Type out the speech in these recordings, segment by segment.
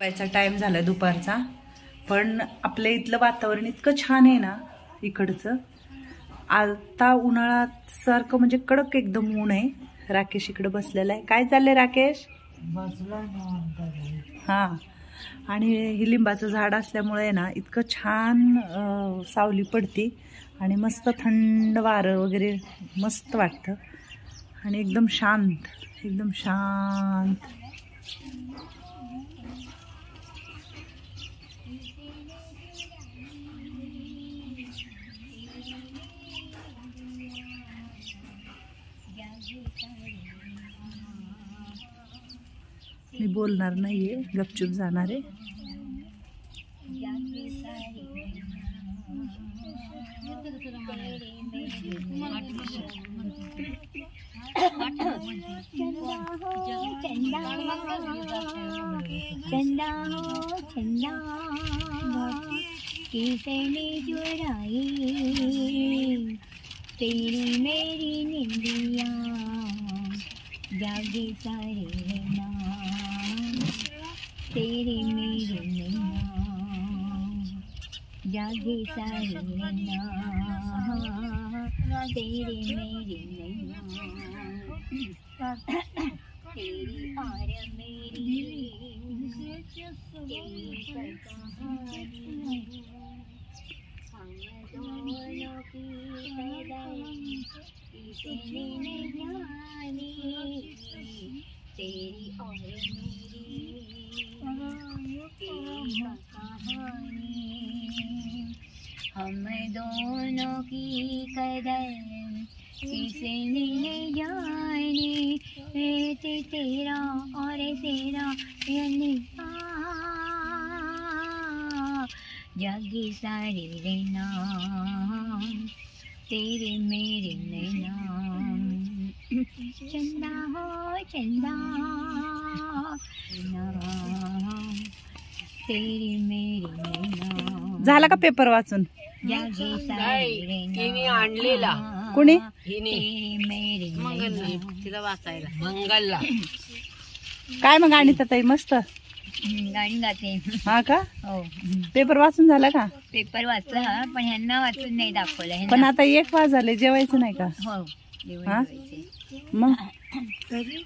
याचा टाइम झाला दुपारचा, पण आपल्या इथलं वातावरण इतकं छान आहे ना इकडचं. आता उन्हाळ्यात सारखं म्हणजे कडक एकदम ऊन आहे. राकेश इकडे बसलेला आहे. काय चाललंय राकेश? हा, आणि हे लिंबाचं झाड असल्यामुळे ना इतकं छान सावली पडती आणि मस्त थंड वारं वगैरे मस्त वाटतं आणि एकदम शांत, एकदम शांत. मी बोलणार नाहीये, गपचूप जाणार आहे. चंदा हो चंदा किसने चुराई तेरी मेरी निंदिया जागे सारे नाम तेरी मेरी नाम जागे सारे नाम तेरी मेरी नाम तेरी और मेरी तेरी कहानी हम दोनों की किसने नहीं जानी तेरी और मेरी तेरी कहानी हम दोनों की कदर किसने नहीं जानी तेरा और तेरा जागी सारे रहना तेरे मेरे नैना चंदा हो चंदा तेरे मेरे नैना. झाला का पेपर वाचून? जागी सारे रहना आणलेला कोणी? तेरे मेरे मंगल तिला वाचायला मंगलला. काय मग अनिता ताई? मस्त गाणी गाते. हा का? हो, पेपर वाचून झाला का? पेपर वाचला पण ह्यांना वाचून नाही दाखवलं. पण आता 1 वाजले, जेवायचं नाही का? हो, हा? मग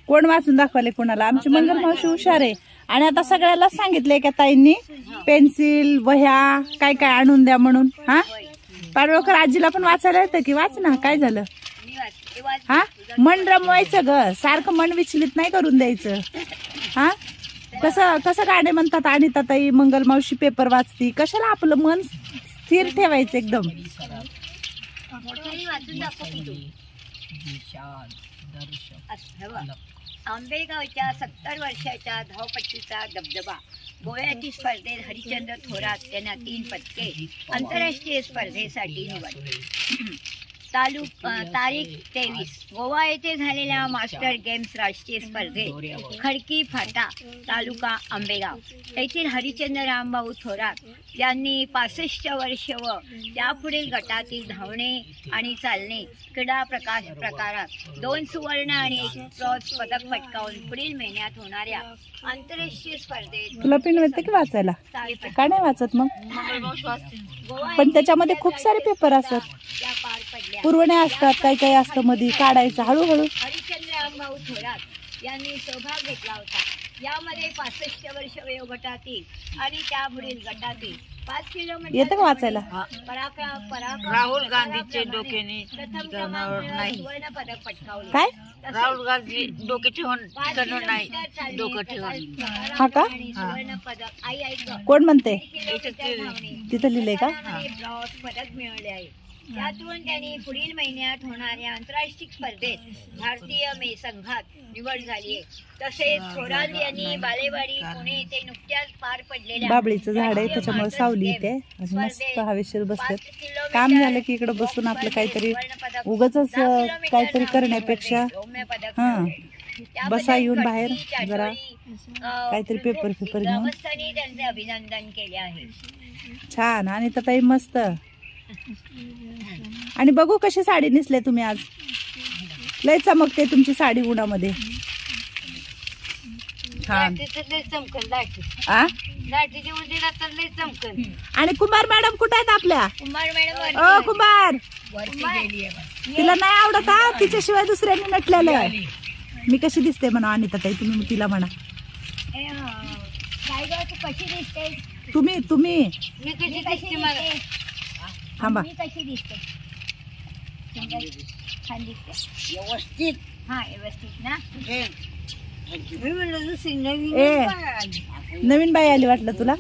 कोण वाचून दाखवले कोणाला? आमची मंगल मावशी हुशार आहे आणि आता सगळ्याला सांगितलंय का ताईंनी पेन्सिल वह्या काय काय आणून द्या म्हणून. हा, पाडवळकर आजीला पण वाचायला येतं की? वाच ना, काय झालं? हा, मन रमवायचं ग, सारखं मन विचलित नाही करून द्यायचं. हा, कसं कसं गाणे म्हणतात अनिता ताई, मंगल मावशी पेपर वाचती, कशाला आपलं मन स्थिर ठेवायचं एकदम. आंबेगावच्या 70 वर्षाच्या धावपट्टीचा दबदबा. गोव्यातील स्पर्धेत हरिश्चंद्र थोरात यांना 3 पदके. आंतरराष्ट्रीय स्पर्धेसाठी निवड. तारीख 23 गोवा येथे झालेल्या मास्टर गेम्स राष्ट्रीय स्पर्धेत खडकी फाटा तालुका आंबेगाव येथील हरिश्चंद्र रामभाऊ थोरात यांनी 65 वर्ष व त्यापुढील गटातील धावणे आणि चालणे क्रीडा प्रकारात 2 सुवर्ण आणि 1 ब्रॉन्झ पदक पटकावून पुढील महिन्यात होणाऱ्या आंतरराष्ट्रीय स्पर्धेत. तुला पिन वाटते की वाचायला? का नाही वाचत मग? पण त्याच्यामध्ये खूप सारे पेपर असतात, त्या पार पडल्या. पुरवणे असतात, काही काही असतं मध्ये काढायचं हळूहळू. हरिश्चंद्र रामभाऊ थोरात यांनी सहभाग घेतला होता. यामध्ये 65 वर्ष वयोगटातील आणि त्यापुढील गटातील 5 किलोमीटर येतं का वाचायला? राहुल गांधीचे डोक्याने नाही. सुवर्ण पदक पटकावले. काय? राहुल गांधी डोके ठेवून नाही, डोकं ठेवून. हा का? सुवर्ण पदक आई कोण म्हणते? धावणे तिथं लिहिलंय का? ब्रॉन्झ पदक मिळवले आहे. त्यातून त्यांनी पुढील महिन्यात होणाऱ्या आंतरराष्ट्रीय स्पर्धेत भारतीय संघात निवड झाली आहे. तसेच थोरात यांनी बालेवाडी पुणे येथे नुकत्याच पार पडलेल्या बाबळीचं झाड आहे त्याच्यामुळे सावली इथे आणि मस्त हवेशीर बसतात. काम झालं की इकडे बसून आपलं काहीतरी उगाचच काहीतरी करण्यापेक्षा हा बसा येऊन बाहेर जरा काहीतरी पेपर घेऊन. त्यांचे अभिनंदन केले आहे. छान. आणि ताई मस्त. आणि बघू कशी साडी नेसले तुम्ही आज. लय चमकते तुमची साडी उन्हामध्ये. छान चमकन लाईट आ लाईटीच्या उजेडात तर लय चमकन. आणि कुंभार मॅडम कुठे आहेत आपल्या? कुमार मॅडम ओ कुंभार, वरती गेली आहे. तिला नाही आवडत हा तिच्याशिवाय दुसऱ्यांनी नटलेलं. मी कशी दिसते म्हणा अनिता ताई, तुम्ही तिला म्हणा. काय गं तू कशी दिसते? तुम्ही मी कशी मी दिसते कशी मला? दिसते? थांबा. मी कशी दिसते? छान दिसते. व्यवस्थित. हा व्यवस्थित ना. मी म्हणलं दुसरी नवीन ए नवीन बाई आली वाटलं तुला?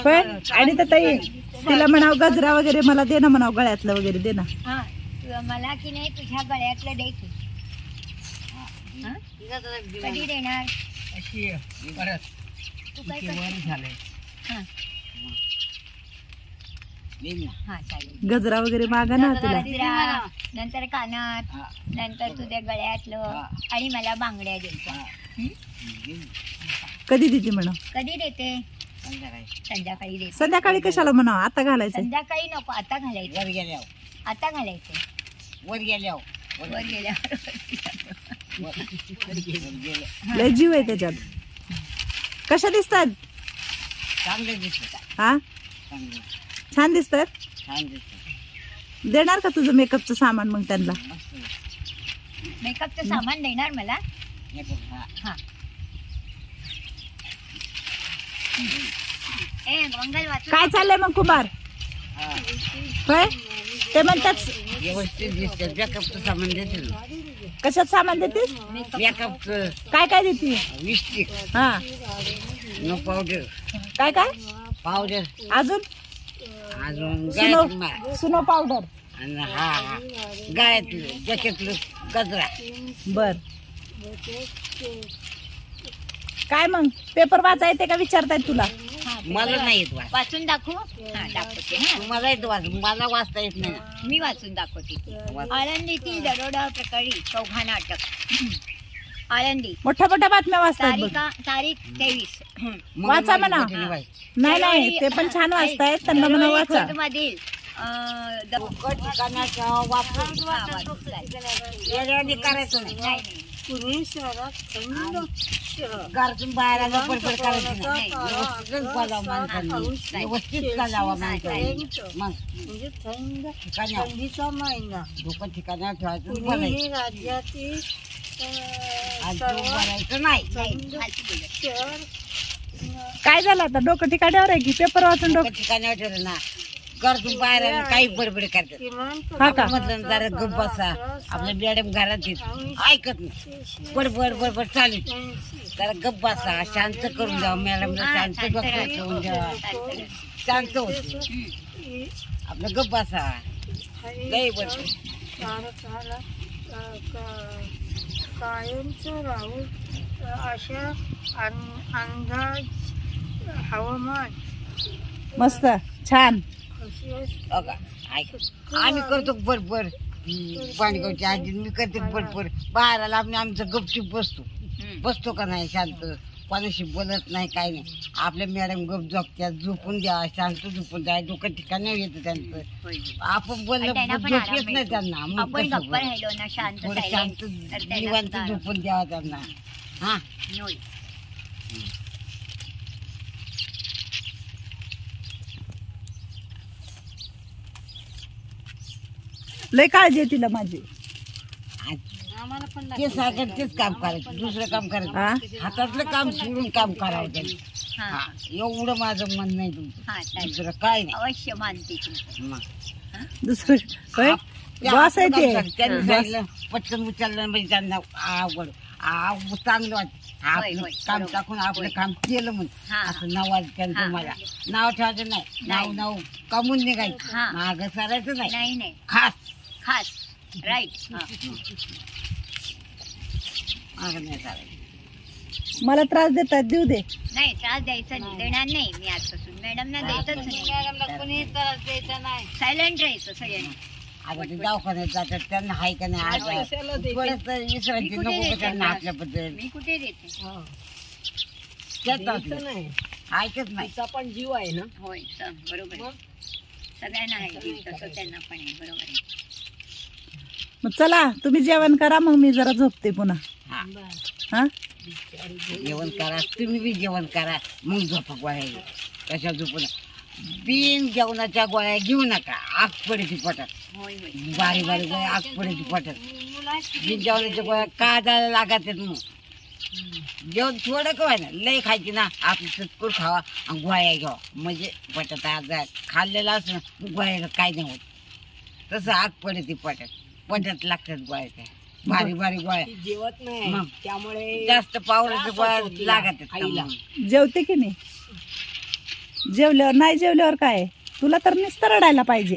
पण अनिता ताई तिला म्हणाव गजरा वगैरे मला दे ना, म्हणाव गळ्यातलं वगैरे दे ना. हा मला की नाही तुझ्या गळ्यातलं दे की. कधी देणार? तू काय करते? हा. हा चालेल. गजरा वगैरे मागा ना तुला. गजरा, नंतर कानात, नंतर तुझ्या गळ्यातलं आणि मला बांगड्या द्यायच्या. कधी देते म्हणा? कधी देते? संध्याकाळी देते. संध्याकाळी कशाला म्हणाव, आता घालायचं. संध्याकाळी नको, आता घालायचं. वर गेल्यावर. आता घालायचं. वर गेल्यावर. वर गेल्यावर. लय जीव आहे त्याच्यात. कशा दिसतात? चांगले दिसत. हा चांगले छान दिसतात. छान दिसत. देणार का तुझं मेकअपचं सामान मग त्यांना? मेकअपचं सामान देणार मला? हा. ए मंगल वाचू. काय चाललंय मग कुमार? होय ते म्हणतात व्यवस्थित दिसते. मेकअपचं सामान देतील. कशात सामान देते? मेकअपचं काय काय देते? लिपस्टिक, हा नो पावडर, काय काय पावडर, अजून? अजून गळ्यातलं माळ. सुनो पावडर. आणि हा गळ्यातलं जॅकेटलं गजरा. बर काय मग पेपर वाचा येते का विचारतायत तुला? मला नाही येत वाच. वाचून दाखवू? हा दाखवते. हा मला येत वाच. मला वाचता येत नाही. मी वाचून दाखवते. आळंदीतील दरोडा प्रकरणी चौघांना अटक. आळंदी. मोठ्या मोठ्या बातम्या वाचतात बघ. तारीख 23. वाचा म्हणा. नाही नाही ते पण छान वाचतायत, त्यांना म्हणा वाचा. मधील ठिकाणाचा वापर वेगळ्याने करायचं नाही. नाही घरातून बाहेर आलं पडपड करायचं नाही. व्यवस्थितच बोलावं माणसांनी. व्यवस्थित चालावं माणसांनी. मग थंडीचा महिना लोक ठिकाणावर ठेवायचं पुणे बोलायचं. हे राज्यातील आज बोलायचं नाही. शहर काय झालं आता? डोकं ठिकाण्यावर आहे की पेपर वाचून लोक डोकं? ठिकाणावर ठेवलं ना, घरातून बाहेर आलं काही बडबड करतात. किमान हा का? म्हटलं जरा गप बसा. आपल्या मॅडम घरात येत ऐकत नाही. बडबड बडबड चालू. जरा गप बसा, शांत करून द्या मॅडमला. शांत डोक्यात ठेवून द्या. शांत होते आपलं. गप बसा. लई बडबड. तारकाला कायमचं राहून अशा अंदाज हवामान मस्त छान. कशी असते. हो का? ऐक. आम्ही करतो बडबड. पाणगावची आजी मी करते बडबड. बाहेर आला आम्ही आमचं गपचूप बसतो का नाही शांत. कोणाशी बोलत नाही काय नाही. आपल्या मॅडम गप झोपत्या. झोपून द्या, शांत झोपून द्या. डोकं ठिकाणी येतं त्यांचं. आपण बोललं झोप येत नाही त्यांना. मग आपण कसं गप्प बोलायचं? राहिलो ना शांत थोडं शांत निवांत झोपून द्यावा त्यांना. हा लय काळजी आहे तिला माझी. ते सागर तेच काम करायचं. दुसरं काम करायचं. हा हातातलं काम सोडून काम करावं त्यांनी. हा एवढं माझं म्हणणं आहे तुमचं. दुसरं काय नाही. अवश्य मानते तुमचं. मग दुसरं होय बॉस आहे ते. त्यांनी बॉस. सांगितलं पटकन उचललं म्हणजे त्यांना आवड चांगलं वाटत. आपलं होय, काम बरोबर. टाकून आपलं होय. काम केलं म्हणून हा. असं नाव त्यांचं हा. मला. नाव ठेवायचं नाही. नाव नाव कमून निघायचं. हा. मागं सरायचं नाही. नाही नाही खास खास राईट. मागं नाही सरायचं. मला त्रास देतात देऊ दे. नाही त्रास द्यायचा नाही, देणार नाही मी आजपासून. मॅडमना द्यायचंच नाही. मॅडमला कोणी त्रास द्यायचा नाही. सायलेंट राहायचं सगळ्यांनी. आता ते दवाखान्यात जातात त्यांना हाय का नाही आज थोडंच विसरायची नको का त्यांना आपल्याबद्दल. मी कुठे देते? ऐकत नाही. पण जीव आहे ना. होय बरोबर आहे. सगळ्यांना आहे जीव, तसं त्यांना पण आहे. बरोबर आहे. मग चला तुम्ही जेवण करा, मग मी जरा झोपते पुन्हा. हा. हा जेवण करा, तुम्ही बी जेवण करा, मग झोपा गोळ्या घ्या. कशा झोपून बिन जेवणाच्या गोळ्या घेऊ नका, आग पडते पोटात. होय होय. बारीक बारीक गोळ्या आग पडते पोटात. बिन जेवणाच्या गोळ्या का जायला लागत आहेत मग. जेवण थोडं कवाय ना, लय खायची ना, आपली चटकूर खावा आणि गोळ्या घ्यावा, म्हणजे पोटात आग जाय. खाल्लेलं असं ना गोळ्याला काय नाही होत. तसं आग पडते पोटात, पोटात लागतात गोळ्या त्या बारीक बारीक गोळ्या. जेवत नाही मग त्यामुळे जास्त पावराच्या गोळ्या लागत आहेत आईला. जेवते की नाही? जेवल्यावर नाही जेवल्यावर काय, तुला तर नुसतं रडायला पाहिजे,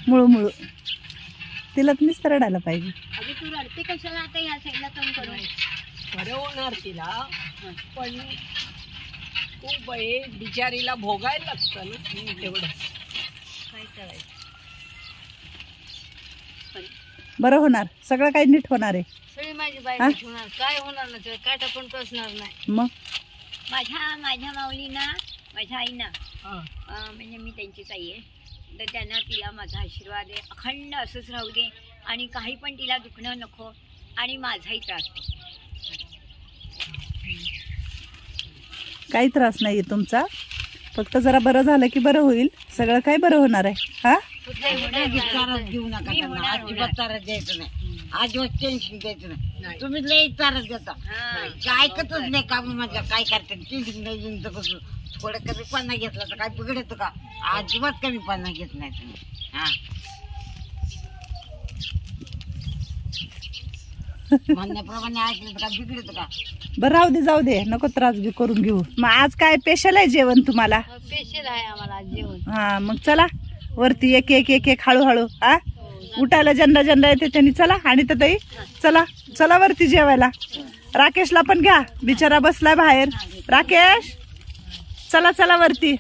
मुळू मुळू तिला तर नुसतं रडायला पाहिजे. अगं तू रडते कशाला आता ह्या साईडला तोंड करून? खरं होणार तिला, पण खूप बिचारीला भोगायला लागतं ना तेवढं. काय करायचं? बरं होणार, सगळं काही नीट होणार आहे. सगळी माझी हा? बायको होणार, काय होणार ना, त्याला काटा पण टोचणार नाही. मग माझ्या माऊलीना, माझ्या आईना, हा. म्हणजे मी त्यांचीच आई आहे, तर त्यांना तिला माझा आशीर्वाद आहे, अखंड असंच राहू दे आणि काही पण तिला दुखणं नको आणि माझाही त्रास नको. काही त्रास नाहीये तुमचा, फक्त जरा बरं झालं की बरं होईल, सगळं काय बरं होणार आहे. हा कुठलाही होणार नाही. चाराच घेऊ नका मी त्यांना, होणार, अजिबात चाराच द्यायचं नाही, अजिबात टेन्शन द्यायचं नाही. नाही. तुम्ही लई चाराच देता, हा. काय ऐकतच नाही काम माझ्या, काय करते टेन्शन नाही. कसं थोडं कमी पाना घेतला तर काय बिघडत का? अजिबात कमी पाना घेत नाही तुम्ही. हा म्हणण्याप्रमाणे ऐकलं तर काय बिघडत का? बरं राहू दे, जाऊ दे, नको त्रास करून घेऊ. मग आज काय स्पेशल आहे जेवण तुम्हाला? स्पेशल आहे आम्हाला आज जेवण. हा मग चला वरती, एक एक एक एक हळूहळू. हा उठायला ज्यांना ज्यांना येते त्यांनी चला. आणि तर ताई चला चला वरती जेवायला. राकेशला पण घ्या, बिचारा बसलाय बाहेर. राकेश चला चला वरती.